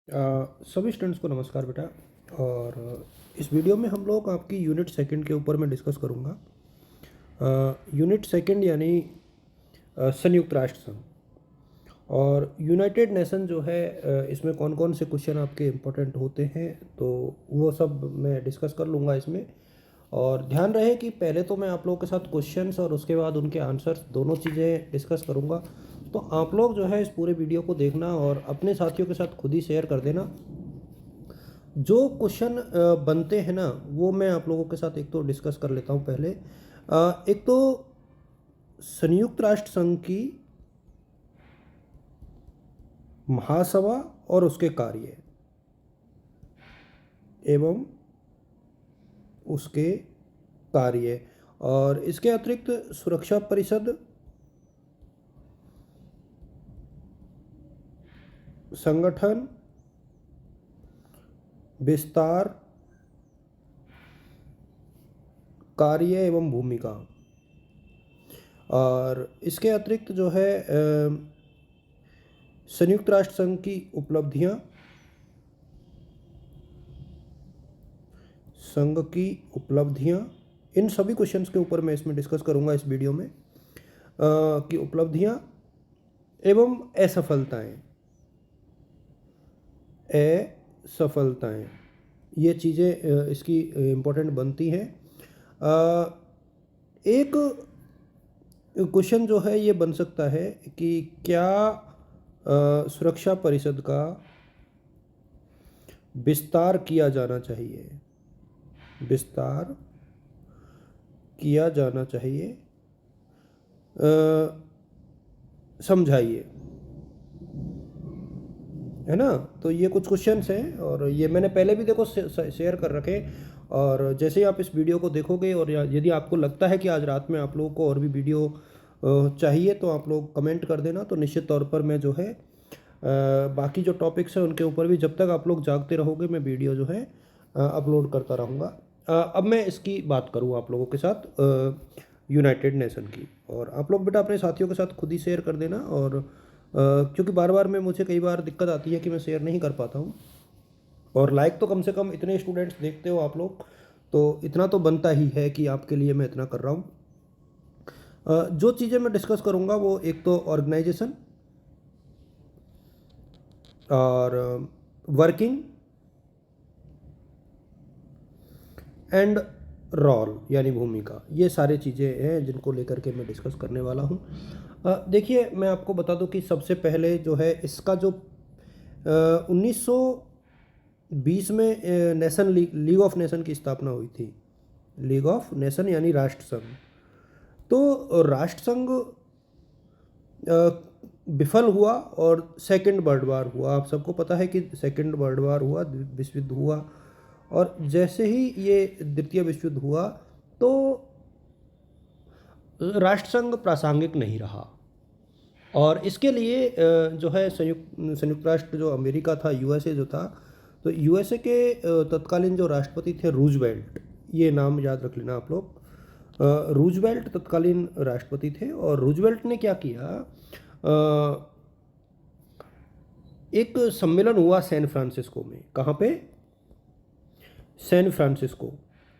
सभी स्टूडेंट्स को नमस्कार बेटा। और इस वीडियो में हम लोग आपकी यूनिट सेकंड के ऊपर मैं डिस्कस करूँगा। यूनिट सेकंड यानी संयुक्त राष्ट्र संघ और यूनाइटेड नेशन जो है, इसमें कौन कौन से क्वेश्चन आपके इम्पोर्टेंट होते हैं, तो वो सब मैं डिस्कस कर लूँगा इसमें। और ध्यान रहे कि पहले तो मैं आप लोगों के साथ क्वेश्चंस और उसके बाद उनके आंसर्स दोनों चीज़ें डिस्कस करूँगा। तो आप लोग जो है इस पूरे वीडियो को देखना और अपने साथियों के साथ खुद ही शेयर कर देना। जो क्वेश्चन बनते हैं ना, वो मैं आप लोगों के साथ एक तो डिस्कस कर लेता हूँ पहले। एक तो संयुक्त राष्ट्र संघ की महासभा और उसके कार्य एवं उसके कार्य, और इसके अतिरिक्त सुरक्षा परिषद, संगठन, विस्तार, कार्य एवं भूमिका। और इसके अतिरिक्त जो है संयुक्त राष्ट्र संघ की उपलब्धियां, संघ की उपलब्धियां, इन सभी क्वेश्चंस के ऊपर मैं इसमें डिस्कस करूंगा इस वीडियो में। कि उपलब्धियां एवं असफलताएं, असफलताएं, ये चीज़ें इसकी इम्पोर्टेंट बनती हैं। एक क्वेश्चन जो है ये बन सकता है कि क्या सुरक्षा परिषद का विस्तार किया जाना चाहिए, विस्तार किया जाना चाहिए, समझाइए, है ना। तो ये कुछ क्वेश्चंस हैं और ये मैंने पहले भी देखो शेयर कर रखे। और जैसे ही आप इस वीडियो को देखोगे और यदि आपको लगता है कि आज रात में आप लोगों को और भी वीडियो चाहिए, तो आप लोग कमेंट कर देना। तो निश्चित तौर पर मैं जो है बाकी जो टॉपिक्स हैं उनके ऊपर भी जब तक आप लोग जागते रहोगे मैं वीडियो जो है अपलोड करता रहूँगा। अब मैं इसकी बात करूँ आप लोगों के साथ यूनाइटेड नेशन की, और आप लोग बेटा अपने साथियों के साथ खुद ही शेयर कर देना। और क्योंकि बार बार में मुझे कई बार दिक्कत आती है कि मैं शेयर नहीं कर पाता हूँ। और लाइक तो कम से कम इतने स्टूडेंट्स देखते हो आप लोग, तो इतना तो बनता ही है कि आपके लिए मैं इतना कर रहा हूँ। जो चीज़ें मैं डिस्कस करूँगा वो एक तो ऑर्गेनाइजेशन और वर्किंग एंड रोल यानी भूमिका, ये सारी चीज़ें हैं जिनको लेकर के मैं डिस्कस करने वाला हूँ। देखिए मैं आपको बता दूं कि सबसे पहले जो है इसका जो 1920 में नेशन लीग ऑफ नेशन की स्थापना हुई थी। लीग ऑफ नेशन यानी राष्ट्र संघ। तो राष्ट्र संघ विफल हुआ और सेकेंड वर्ल्ड वार हुआ। आप सबको पता है कि सेकेंड वर्ल्ड वार हुआ, विश्व युद्ध हुआ। और जैसे ही ये द्वितीय विश्व युद्ध हुआ तो राष्ट्रसंघ प्रासंगिक नहीं रहा। और इसके लिए जो है संयुक्त राष्ट्र जो अमेरिका था, यूएसए जो था, तो यूएसए के तत्कालीन जो राष्ट्रपति थे रूजवेल्ट, ये नाम याद रख लेना आप लोग। रूजवेल्ट तत्कालीन राष्ट्रपति थे और रूजवेल्ट ने क्या किया, एक सम्मेलन हुआ सैन फ्रांसिस्को में। कहाँ पे? San Francisco.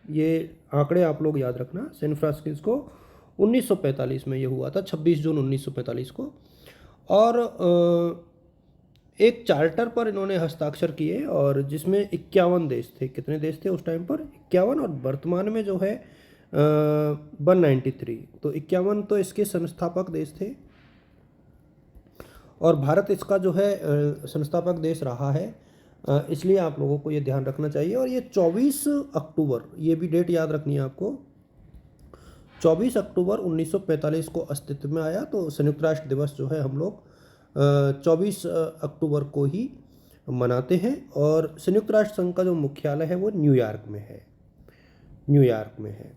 ये आंकड़े आप लोग याद रखना। सैन फ्रांसिस्को 1945 में ये हुआ था, 26 जून 1945 को। और एक चार्टर पर इन्होंने हस्ताक्षर किए और जिसमें 51 देश थे। कितने देश थे उस टाइम पर? 51। और वर्तमान में जो है 193। तो 51 तो इसके संस्थापक देश थे और भारत इसका जो है संस्थापक देश रहा है। इसलिए आप लोगों को ये ध्यान रखना चाहिए। और ये 24 अक्टूबर, ये भी डेट याद रखनी है आपको, 24 अक्टूबर 1945 को अस्तित्व में आया। तो संयुक्त राष्ट्र दिवस जो है हम लोग 24 अक्टूबर को ही मनाते हैं। और संयुक्त राष्ट्र संघ का जो मुख्यालय है वो न्यूयॉर्क में है, न्यूयॉर्क में है।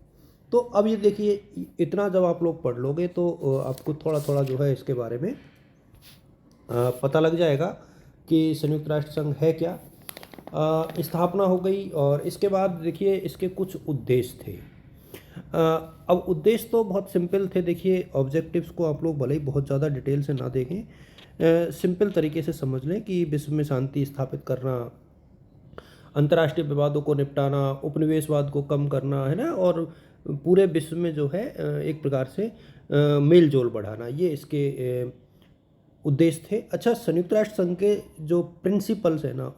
तो अब ये देखिए, इतना जब आप लोग पढ़ लोगे तो आपको थोड़ा थोड़ा जो है इसके बारे में पता लग जाएगा कि संयुक्त राष्ट्र संघ है क्या। स्थापना हो गई और इसके बाद देखिए इसके कुछ उद्देश्य थे। अब उद्देश्य तो बहुत सिंपल थे। देखिए ऑब्जेक्टिव्स को आप लोग भले ही बहुत ज़्यादा डिटेल से ना देखें, सिंपल तरीके से समझ लें कि विश्व में शांति स्थापित करना, अंतर्राष्ट्रीय विवादों को निपटाना, उपनिवेशवाद को कम करना, है ना, और पूरे विश्व में जो है एक प्रकार से मेल जोल बढ़ाना, ये इसके उद्देश्य थे। अच्छा, संयुक्त राष्ट्र संघ के जो प्रिंसिपल्स है ना,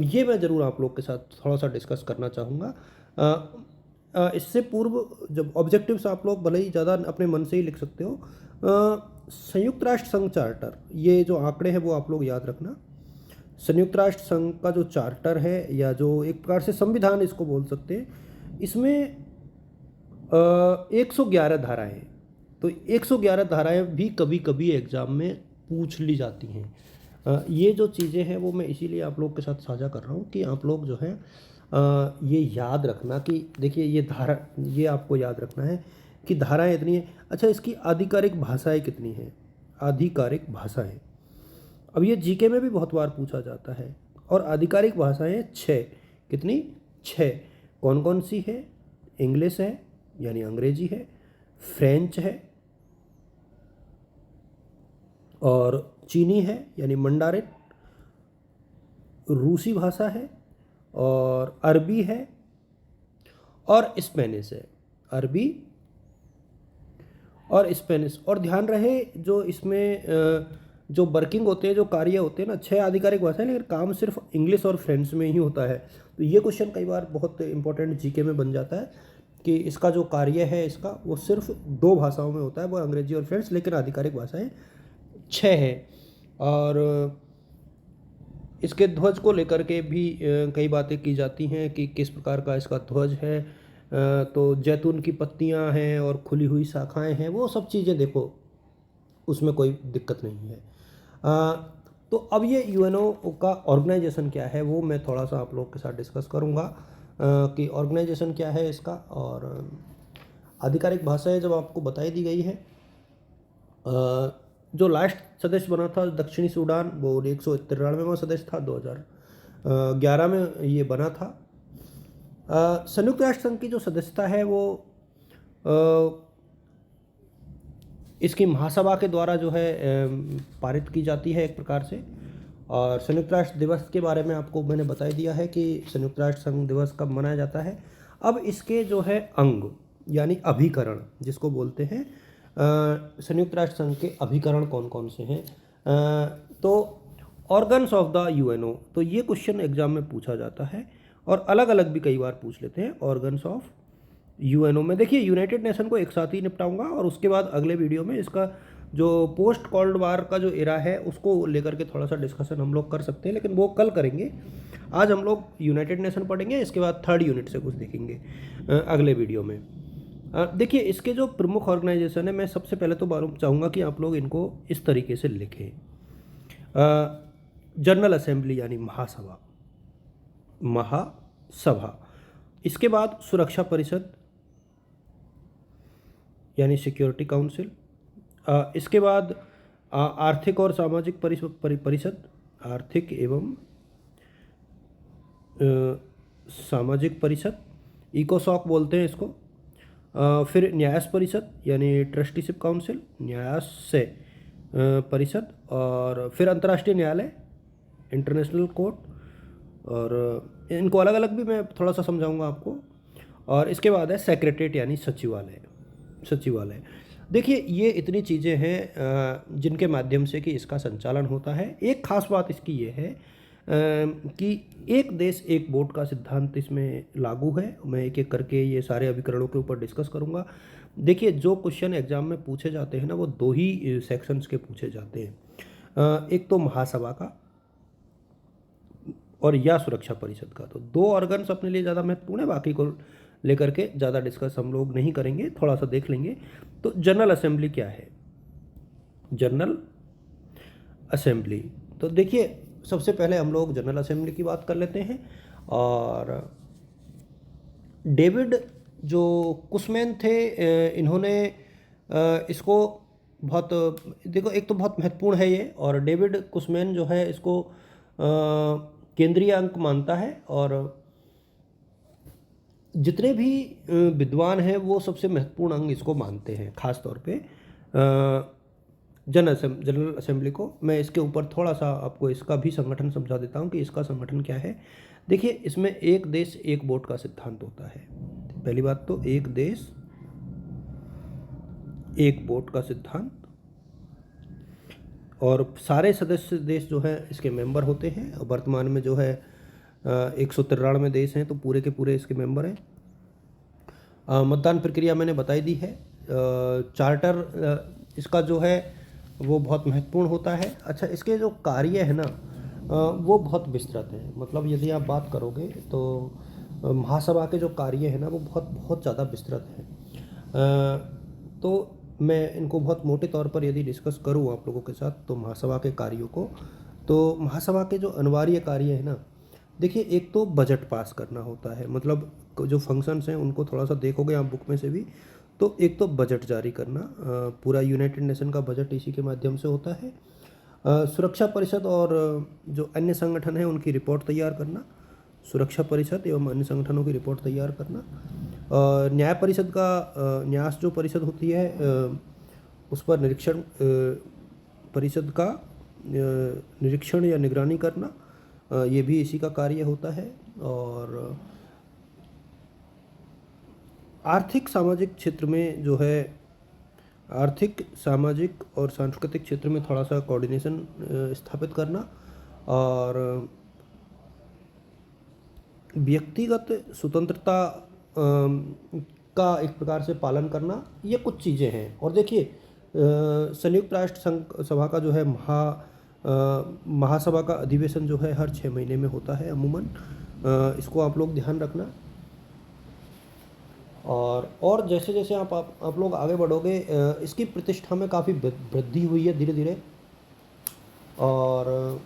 ये मैं ज़रूर आप लोग के साथ थोड़ा सा डिस्कस करना चाहूँगा। इससे पूर्व जब ऑब्जेक्टिव्स आप लोग भले ही ज़्यादा अपने मन से ही लिख सकते हो, संयुक्त राष्ट्र संघ चार्टर, ये जो आंकड़े हैं वो आप लोग याद रखना। संयुक्त राष्ट्र संघ का जो चार्टर है, या जो एक प्रकार से संविधान इसको बोल सकते हैं, इसमें 111 धाराएं हैं। तो 111 धाराएं भी कभी कभी एग्ज़ाम में पूछ ली जाती हैं। ये जो चीज़ें हैं वो मैं इसीलिए आप लोग के साथ साझा कर रहा हूँ कि आप लोग जो है ये याद रखना कि देखिए ये आपको याद रखना है कि धाराएं इतनी हैं। अच्छा, इसकी आधिकारिक भाषाएं कितनी हैं? आधिकारिक भाषाएं, अब ये जीके में भी बहुत बार पूछा जाता है। और आधिकारिक भाषाएं 6, कितनी? 6। कौन कौन सी है? इंग्लिश है यानी अंग्रेजी है, फ्रेंच है, और चीनी है यानी मंडारिन, रूसी भाषा है, और अरबी है, और स्पेनिश है। अरबी और स्पेनिश। और ध्यान रहे जो इसमें जो वर्किंग होते हैं, जो कार्य होते हैं ना, 6 आधिकारिक भाषाएं, लेकिन काम सिर्फ इंग्लिश और फ्रेंच में ही होता है। तो ये क्वेश्चन कई बार बहुत इंपॉर्टेंट जीके में बन जाता है कि इसका जो कार्य है इसका वो सिर्फ 2 भाषाओं में होता है, वो अंग्रेजी और फ्रेंच, लेकिन आधिकारिक भाषाएं 6 हैं। और इसके ध्वज को लेकर के भी कई बातें की जाती हैं कि किस प्रकार का इसका ध्वज है। तो जैतून की पत्तियां हैं और खुली हुई शाखाएं हैं, वो सब चीज़ें देखो, उसमें कोई दिक्कत नहीं है। तो अब ये यूएनओ का ऑर्गेनाइजेशन क्या है वो मैं थोड़ा सा आप लोग के साथ डिस्कस करूँगा कि ऑर्गेनाइजेशन क्या है इसका। और आधिकारिक भाषाएं जब आपको बताई दी गई है, जो लास्ट सदस्य बना था दक्षिणी सूडान, वो 193वां सदस्य था, 2011 में ये बना था। संयुक्त राष्ट्र संघ की जो सदस्यता है वो इसकी महासभा के द्वारा जो है पारित की जाती है एक प्रकार से। और संयुक्त राष्ट्र दिवस के बारे में आपको मैंने बता दिया है कि संयुक्त राष्ट्र संघ दिवस कब मनाया जाता है। अब इसके जो है अंग यानी अभिकरण जिसको बोलते हैं, संयुक्त राष्ट्र संघ के अभिकरण कौन कौन से हैं? तो ऑर्गन्स ऑफ द यूएनओ, तो ये क्वेश्चन एग्जाम में पूछा जाता है और अलग अलग भी कई बार पूछ लेते हैं। ऑर्गन्स ऑफ यूएनओ में देखिए यूनाइटेड नेशन को एक साथ ही निपटाऊंगा, और उसके बाद अगले वीडियो में इसका जो पोस्ट कोल्ड वार का जो एरा है उसको लेकर के थोड़ा सा डिस्कशन हम लोग कर सकते हैं, लेकिन वो कल करेंगे। आज हम लोग यूनाइटेड नेशन पढ़ेंगे, इसके बाद 3rd यूनिट से कुछ देखेंगे अगले वीडियो में। देखिए इसके जो प्रमुख ऑर्गेनाइजेशन है, मैं सबसे पहले तो मालूम चाहूँगा कि आप लोग इनको इस तरीके से लिखें। जनरल असेंबली यानी महासभा, महासभा। इसके बाद सुरक्षा परिषद यानी सिक्योरिटी काउंसिल। इसके बाद आर्थिक और सामाजिक परिषद, आर्थिक एवं सामाजिक परिषद, इकोसॉक बोलते हैं इसको। फिर न्यास परिषद यानी ट्रस्टीशिप काउंसिल, न्यास से परिषद। और फिर अंतर्राष्ट्रीय न्यायालय, इंटरनेशनल कोर्ट, और इनको अलग अलग भी मैं थोड़ा सा समझाऊंगा आपको। और इसके बाद है सेक्रेटरीट यानी सचिवालय, सचिवालय। देखिए ये इतनी चीज़ें हैं जिनके माध्यम से कि इसका संचालन होता है। एक खास बात इसकी ये है कि एक देश एक वोट का सिद्धांत इसमें लागू है। मैं एक एक करके ये सारे अभिकरणों के ऊपर डिस्कस करूँगा। देखिए जो क्वेश्चन एग्जाम में पूछे जाते हैं ना, वो 2 ही सेक्शंस के पूछे जाते हैं, एक तो महासभा का और या सुरक्षा परिषद का। तो 2 ऑर्गन्स अपने लिए ज़्यादा महत्वपूर्ण है, बाकी को लेकर के ज़्यादा डिस्कस हम लोग नहीं करेंगे, थोड़ा सा देख लेंगे। तो जनरल असेंबली क्या है? जनरल असेंबली, तो देखिए सबसे पहले हम लोग जनरल असेंबली की बात कर लेते हैं। और डेविड जो कुशमैन थे, इन्होंने इसको बहुत, देखो एक तो बहुत महत्वपूर्ण है ये, और डेविड कुशमैन जो है इसको केंद्रीय अंक मानता है। और जितने भी विद्वान हैं वो सबसे महत्वपूर्ण अंग इसको मानते हैं। खास तौर पे जनरल असेंबली को। मैं इसके ऊपर थोड़ा सा आपको इसका भी संगठन समझा देता हूँ कि इसका संगठन क्या है। देखिए, इसमें एक देश एक वोट का सिद्धांत होता है। पहली बात तो एक देश एक वोट का सिद्धांत, और सारे सदस्य देश जो है इसके मेंबर होते हैं। और वर्तमान में जो है 193 देश हैं, तो पूरे के पूरे इसके मेंबर हैं। मतदान प्रक्रिया मैंने बताई दी है। चार्टर इसका जो है वो बहुत महत्वपूर्ण होता है। अच्छा, इसके जो कार्य है ना वो बहुत विस्तृत है। मतलब यदि आप बात करोगे तो महासभा के जो कार्य है ना वो बहुत बहुत ज़्यादा विस्तृत है। तो मैं इनको बहुत मोटे तौर पर यदि डिस्कस करूँ आप लोगों के साथ, तो महासभा के कार्यों को, तो महासभा के जो अनिवार्य कार्य है ना, देखिए, एक तो बजट पास करना होता है। मतलब जो फंक्शंस हैं उनको थोड़ा सा देखोगे आप बुक में से भी, तो एक तो बजट जारी करना, पूरा यूनाइटेड नेशन का बजट इसी के माध्यम से होता है। सुरक्षा परिषद और जो अन्य संगठन हैं उनकी रिपोर्ट तैयार करना, सुरक्षा परिषद एवं अन्य संगठनों की रिपोर्ट तैयार करना। न्याय परिषद का न्यास जो परिषद होती है उस पर निरीक्षण परिषद का निरीक्षण या निगरानी करना, ये भी इसी का कार्य होता है। और आर्थिक सामाजिक क्षेत्र में जो है, आर्थिक सामाजिक और सांस्कृतिक क्षेत्र में थोड़ा सा कोऑर्डिनेशन स्थापित करना, और व्यक्तिगत स्वतंत्रता का एक प्रकार से पालन करना, ये कुछ चीज़ें हैं। और देखिए, संयुक्त राष्ट्र संघ सभा का जो है महासभा का अधिवेशन जो है हर 6 महीने में होता है अमूमन। इसको आप लोग ध्यान रखना। और जैसे जैसे आप लोग आगे बढ़ोगे, इसकी प्रतिष्ठा में काफ़ी वृद्धि हुई है धीरे धीरे। और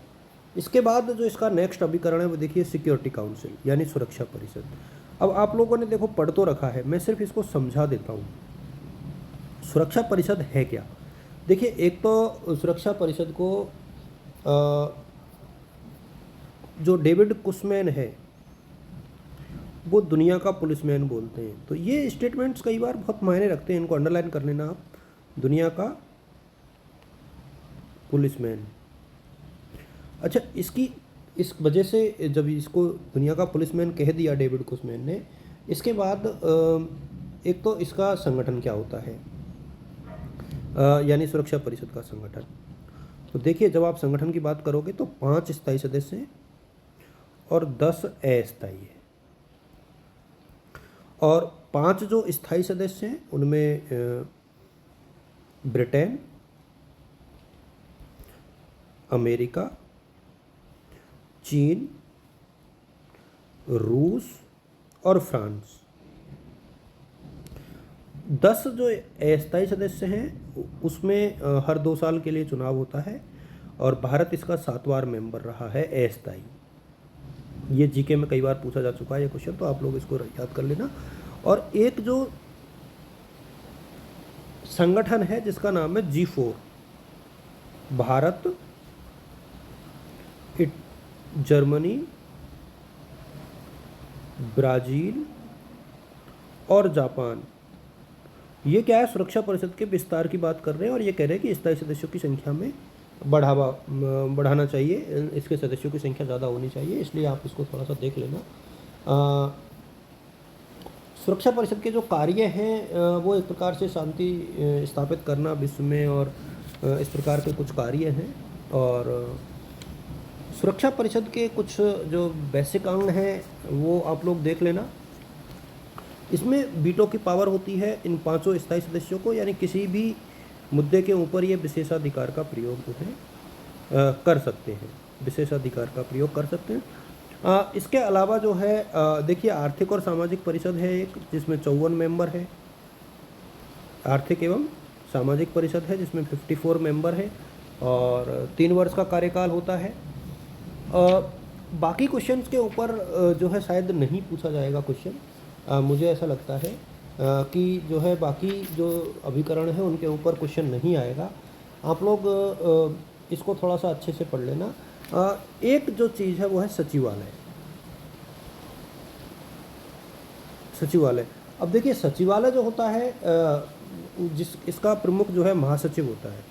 इसके बाद जो इसका नेक्स्ट अभिकरण है वो देखिए सिक्योरिटी काउंसिल यानी सुरक्षा परिषद। अब आप लोगों ने देखो पढ़ तो रखा है, मैं सिर्फ इसको समझा देता हूँ। सुरक्षा परिषद है क्या? देखिए, एक तो सुरक्षा परिषद को जो डेविड कुशमैन है वो दुनिया का पुलिसमैन बोलते हैं। तो ये स्टेटमेंट्स कई बार बहुत मायने रखते हैं, इनको अंडरलाइन कर लेना आप। दुनिया का पुलिसमैन। अच्छा, इस वजह से जब इसको दुनिया का पुलिसमैन कह दिया डेविड कुशमैन ने, इसके बाद एक तो इसका संगठन क्या होता है, यानी सुरक्षा परिषद का संगठन। तो देखिए, जब आप संगठन की बात करोगे तो 5 स्थायी सदस्य हैं और 10 अस्थायी है। और 5 जो स्थायी सदस्य हैं उनमें ब्रिटेन, अमेरिका, चीन, रूस और फ्रांस। 10 जो अस्थायी सदस्य हैं उसमें हर 2 साल के लिए चुनाव होता है, और भारत इसका 7 बार मेंबर रहा है अस्थायी। ये जीके में कई बार पूछा जा चुका है ये क्वेश्चन, तो आप लोग इसको याद कर लेना। और एक जो संगठन है जिसका नाम है G4, भारत, जर्मनी, ब्राज़ील और जापान। ये क्या है, सुरक्षा परिषद के विस्तार की बात कर रहे हैं, और ये कह रहे हैं कि स्थायी सदस्यों की संख्या में बढ़ाना चाहिए, इसके सदस्यों की संख्या ज़्यादा होनी चाहिए, इसलिए आप इसको थोड़ा सा देख लेना। सुरक्षा परिषद के जो कार्य हैं वो एक प्रकार से शांति स्थापित करना विश्व में, और इस प्रकार के कुछ कार्य हैं। और सुरक्षा परिषद के कुछ जो बेसिक अंग हैं वो आप लोग देख लेना। इसमें वीटो की पावर होती है इन 5 स्थायी सदस्यों को, यानी किसी भी मुद्दे के ऊपर ये विशेषाधिकार का प्रयोग जो है कर सकते हैं, विशेषाधिकार का प्रयोग कर सकते हैं। इसके अलावा जो है देखिए, आर्थिक और सामाजिक परिषद है एक, जिसमें 54 मेंबर है। आर्थिक एवं सामाजिक परिषद है जिसमें 54 मेंबर है, और 3 वर्ष का कार्यकाल होता है। बाकी क्वेश्चंस के ऊपर जो है शायद नहीं पूछा जाएगा क्वेश्चन, मुझे ऐसा लगता है कि जो है बाकी जो अभिकरण है उनके ऊपर क्वेश्चन नहीं आएगा। आप लोग इसको थोड़ा सा अच्छे से पढ़ लेना। एक जो चीज़ है वो है सचिवालय। सचिवालय, अब देखिए सचिवालय जो होता है इसका प्रमुख जो है महासचिव होता है।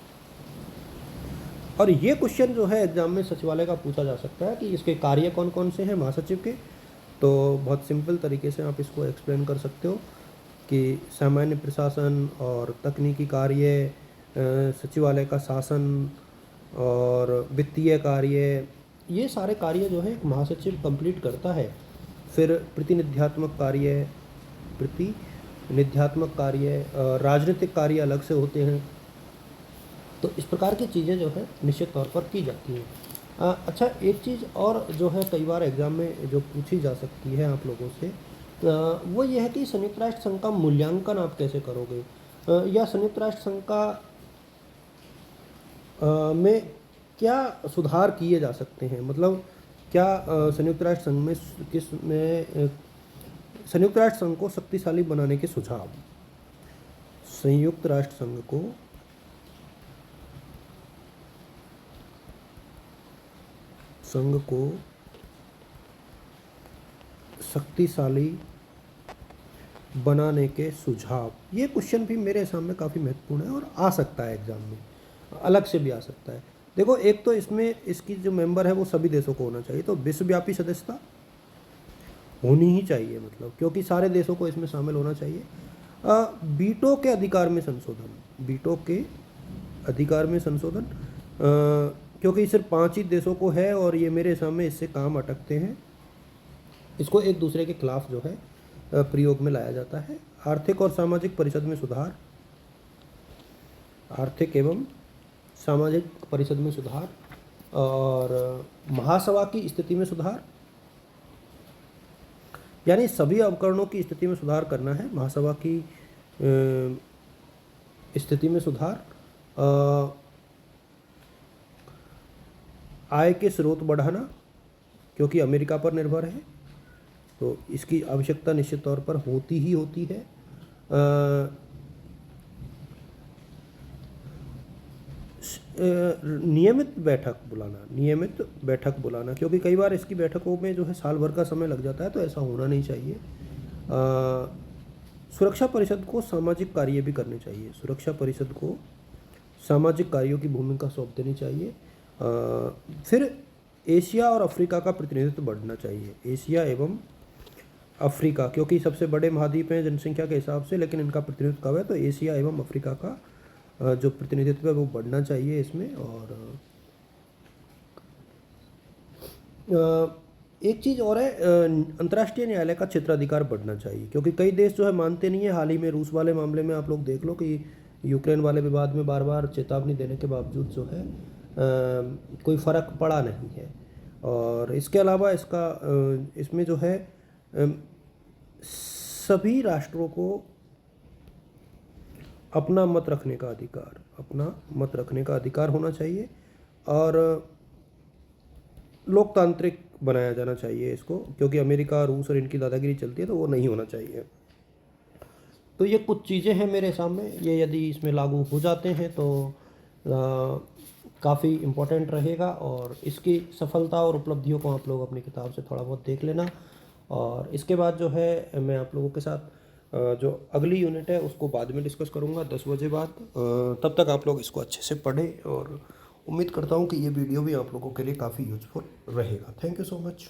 और ये क्वेश्चन जो है एग्ज़ाम में सचिवालय का पूछा जा सकता है कि इसके कार्य कौन कौन से हैं महासचिव के। तो बहुत सिंपल तरीके से आप इसको एक्सप्लेन कर सकते हो कि सामान्य प्रशासन और तकनीकी कार्य, सचिवालय का शासन और वित्तीय कार्य, ये सारे कार्य जो है एक महासचिव कंप्लीट करता है। फिर प्रतिनिध्यात्मक कार्य, राजनीतिक कार्य अलग से होते हैं। तो इस प्रकार की चीज़ें जो है निश्चित तौर पर की जाती हैं। अच्छा, एक चीज़ और जो है कई बार एग्ज़ाम में जो पूछी जा सकती है आप लोगों से, वो ये है कि संयुक्त राष्ट्र संघ का मूल्यांकन आप कैसे करोगे, या संयुक्त राष्ट्र संघ का में क्या सुधार किए जा सकते हैं। मतलब क्या संयुक्त राष्ट्र संघ में संयुक्त राष्ट्र संघ को शक्तिशाली बनाने के सुझाव। संयुक्त राष्ट्र संघ को शक्तिशाली बनाने के सुझाव, ये क्वेश्चन भी मेरे सामने काफ़ी महत्वपूर्ण है और आ सकता है एग्ज़ाम में, अलग से भी आ सकता है। देखो, एक तो इसमें इसकी जो मेंबर है वो सभी देशों को होना चाहिए, तो विश्वव्यापी सदस्यता होनी ही चाहिए, मतलब क्योंकि सारे देशों को इसमें शामिल होना चाहिए। वीटो के अधिकार में संशोधन, क्योंकि सिर्फ 5 ही देशों को है और ये मेरे सामने इससे काम अटकते हैं, इसको एक दूसरे के खिलाफ जो है प्रयोग में लाया जाता है। आर्थिक और सामाजिक परिषद में सुधार, आर्थिक एवं सामाजिक परिषद में सुधार, और महासभा की स्थिति में सुधार, यानी सभी उपकरणों की स्थिति में सुधार करना है। महासभा की स्थिति में सुधार, आय के स्रोत बढ़ाना, क्योंकि अमेरिका पर निर्भर है तो इसकी आवश्यकता निश्चित तौर पर होती ही होती है। नियमित बैठक बुलाना, क्योंकि कई बार इसकी बैठकों में जो है साल भर का समय लग जाता है, तो ऐसा होना नहीं चाहिए। सुरक्षा परिषद को सामाजिक कार्य भी करने चाहिए, सुरक्षा परिषद को सामाजिक कार्यों की भूमिका सौंप देनी चाहिए। फिर एशिया और अफ्रीका का प्रतिनिधित्व बढ़ना चाहिए, एशिया एवं अफ्रीका, क्योंकि सबसे बड़े महाद्वीप हैं जनसंख्या के हिसाब से, लेकिन इनका प्रतिनिधित्व कब है, तो एशिया एवं अफ्रीका का जो प्रतिनिधित्व है वो बढ़ना चाहिए इसमें। और एक चीज़ और है, अंतर्राष्ट्रीय न्यायालय का क्षेत्राधिकार बढ़ना चाहिए, क्योंकि कई देश जो है मानते नहीं है। हाल ही में रूस वाले मामले में आप लोग देख लो कि यूक्रेन वाले विवाद में बार बार चेतावनी देने के बावजूद जो है कोई फ़र्क पड़ा नहीं है। और इसके अलावा इसमें जो है सभी राष्ट्रों को अपना मत रखने का अधिकार होना चाहिए, और लोकतांत्रिक बनाया जाना चाहिए इसको, क्योंकि अमेरिका, रूस और इनकी दादागिरी चलती है तो वो नहीं होना चाहिए। तो ये कुछ चीज़ें हैं मेरे सामने, ये यदि इसमें लागू हो जाते हैं तो काफ़ी इम्पोर्टेंट रहेगा, और इसकी सफलता और उपलब्धियों को आप लोग अपनी किताब से थोड़ा बहुत देख लेना। और इसके बाद जो है मैं आप लोगों के साथ जो अगली यूनिट है उसको बाद में डिस्कस करूँगा 10 बजे बाद। तब तक आप लोग इसको अच्छे से पढ़ें, और उम्मीद करता हूँ कि ये वीडियो भी आप लोगों के लिए काफ़ी यूज़फुल रहेगा। Thank you so much.